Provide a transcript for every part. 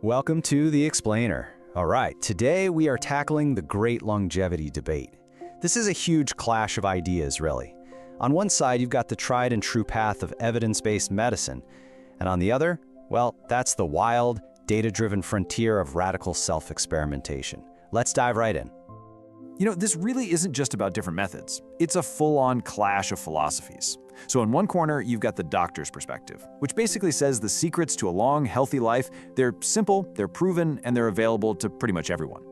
Welcome to The Explainer. All right, today we are tackling the great longevity debate. This is a huge clash of ideas, really. On one side, you've got the tried and true path of evidence-based medicine, and on the other, well, that's the wild, data-driven frontier of radical self-experimentation. Let's dive right in. This really isn't just about different methods. It's a full-on clash of philosophies. So in one corner, you've got the doctor's perspective, which basically says the secrets to a long, healthy life, they're simple, they're proven, and they're available to pretty much everyone.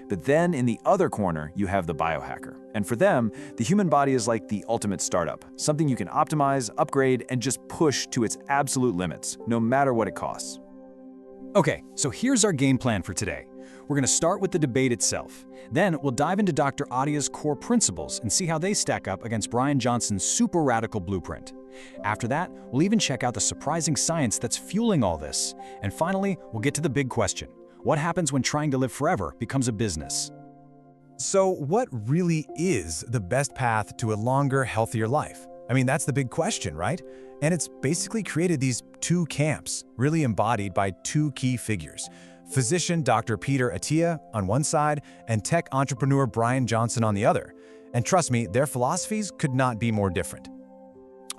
But then in the other corner, you have the biohacker. And for them, the human body is like the ultimate startup, something you can optimize, upgrade, and just push to its absolute limits, no matter what it costs. Okay, so here's our game plan for today. We're going to start with the debate itself. Then we'll dive into Dr. Attia's core principles and see how they stack up against Bryan Johnson's super radical blueprint. After that, we'll even check out the surprising science that's fueling all this. And finally, we'll get to the big question. What happens when trying to live forever becomes a business? So what really is the best path to a longer, healthier life? I mean, that's the big question, right? And it's basically created these two camps, really embodied by two key figures. Physician Dr. Peter Attia on one side and tech entrepreneur Bryan Johnson on the other. And trust me, their philosophies could not be more different.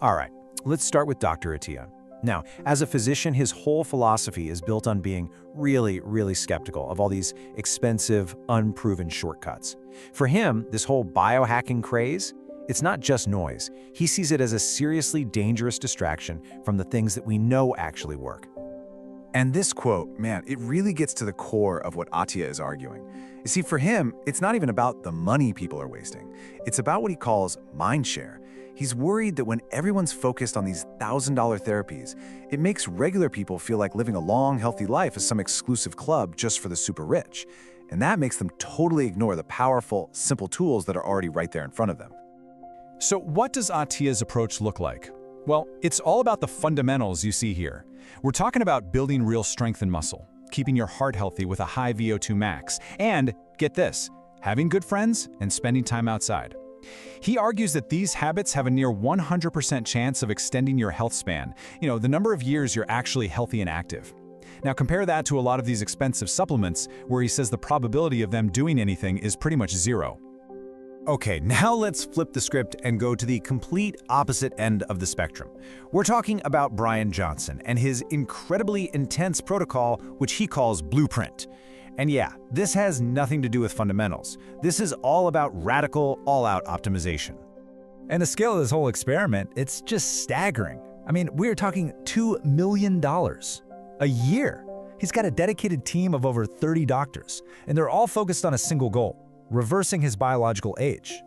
All right, let's start with Dr. Attia. Now, as a physician, his whole philosophy is built on being really skeptical of all these expensive, unproven shortcuts. For him, this whole biohacking craze, it's not just noise. He sees it as a seriously dangerous distraction from the things that we know actually work. And this quote, man, it really gets to the core of what Attia is arguing. You see, for him, it's not even about the money people are wasting. It's about what he calls mind share. He's worried that when everyone's focused on these $1,000 therapies, it makes regular people feel like living a long, healthy life is some exclusive club just for the super rich. And that makes them totally ignore the powerful, simple tools that are already right there in front of them. So what does Attia's approach look like? Well, it's all about the fundamentals you see here. We're talking about building real strength and muscle, keeping your heart healthy with a high VO2 max, and, get this, having good friends and spending time outside. He argues that these habits have a near 100% chance of extending your health span, the number of years you're actually healthy and active. Now compare that to a lot of these expensive supplements where he says the probability of them doing anything is pretty much zero. Okay, now let's flip the script and go to the complete opposite end of the spectrum. We're talking about Bryan Johnson and his incredibly intense protocol, which he calls Blueprint. And yeah, this has nothing to do with fundamentals. This is all about radical, all-out optimization. And the scale of this whole experiment, it's just staggering. I mean, we're talking $2 million a year. He's got a dedicated team of over 30 doctors, and they're all focused on a single goal: reversing his biological age.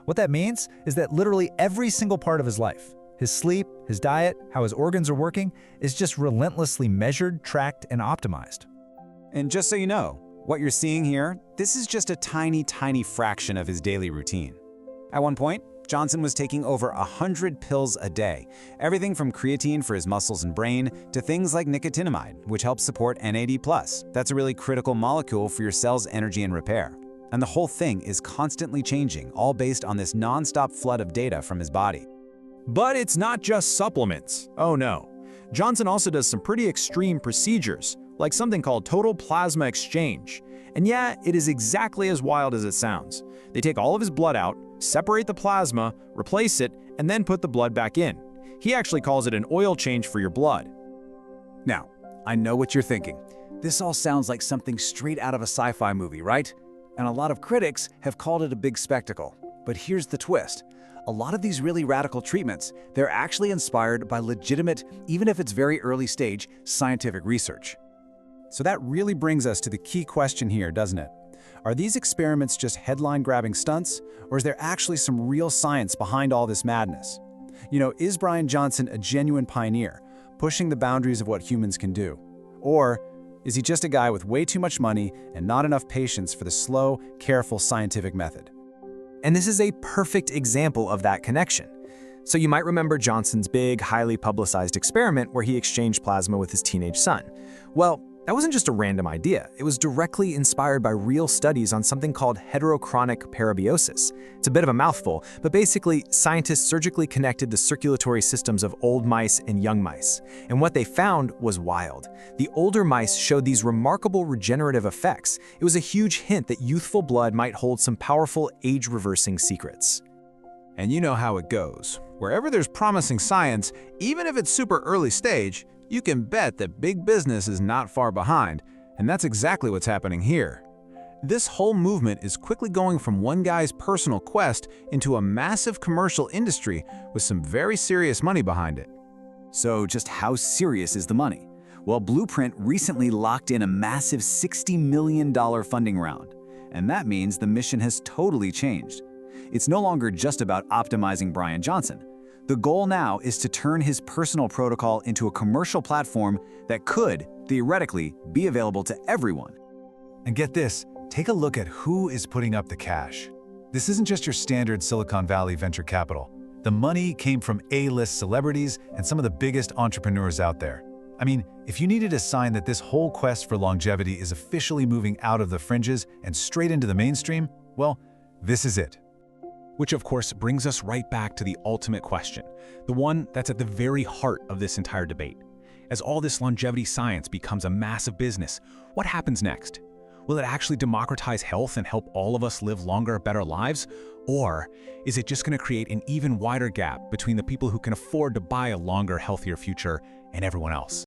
What that means is that literally every single part of his life, his sleep, his diet, how his organs are working, is just relentlessly measured, tracked, and optimized. And just so you know, what you're seeing here, this is just a tiny fraction of his daily routine. At one point, Johnson was taking over 100 pills a day, everything from creatine for his muscles and brain to things like nicotinamide, which helps support NAD+. That's a really critical molecule for your cell's energy and repair. And the whole thing is constantly changing, all based on this non-stop flood of data from his body. But it's not just supplements. Oh no. Johnson also does some pretty extreme procedures, like something called total plasma exchange. And yeah, it is exactly as wild as it sounds. They take all of his blood out, separate the plasma, replace it, and then put the blood back in. He actually calls it an oil change for your blood. Now, I know what you're thinking. This all sounds like something straight out of a sci-fi movie, right? And a lot of critics have called it a big spectacle. But here's the twist. A lot of these really radical treatments, they're actually inspired by legitimate, even if it's very early stage, scientific research. So that really brings us to the key question here, doesn't it? Are these experiments just headline-grabbing stunts, or is there actually some real science behind all this madness? Is Bryan Johnson a genuine pioneer, pushing the boundaries of what humans can do? Or is he just a guy with way too much money and not enough patience for the slow, careful scientific method? And this is a perfect example of that connection. So you might remember Johnson's big, highly publicized experiment where he exchanged plasma with his teenage son. Well, That wasn't just a random idea. It was directly inspired by real studies on something called heterochronic parabiosis. It's a bit of a mouthful, but basically, scientists surgically connected the circulatory systems of old mice and young mice. And what they found was wild. The older mice showed these remarkable regenerative effects. It was a huge hint that youthful blood might hold some powerful age-reversing secrets. And you know how it goes. Wherever there's promising science, even if it's super early stage, you can bet that big business is not far behind, and that's exactly what's happening here. This whole movement is quickly going from one guy's personal quest into a massive commercial industry with some very serious money behind it. So just how serious is the money? Well, Blueprint recently locked in a massive $60 million funding round, and that means the mission has totally changed. It's no longer just about optimizing Bryan Johnson. The goal now is to turn his personal protocol into a commercial platform that could, theoretically, be available to everyone. And get this, take a look at who is putting up the cash. This isn't just your standard Silicon Valley venture capital. The money came from A-list celebrities and some of the biggest entrepreneurs out there. I mean, if you needed a sign that this whole quest for longevity is officially moving out of the fringes and straight into the mainstream, well, this is it. Which of course brings us right back to the ultimate question, the one that's at the very heart of this entire debate. As all this longevity science becomes a massive business, what happens next? Will it actually democratize health and help all of us live longer, better lives? Or is it just going to create an even wider gap between the people who can afford to buy a longer, healthier future and everyone else?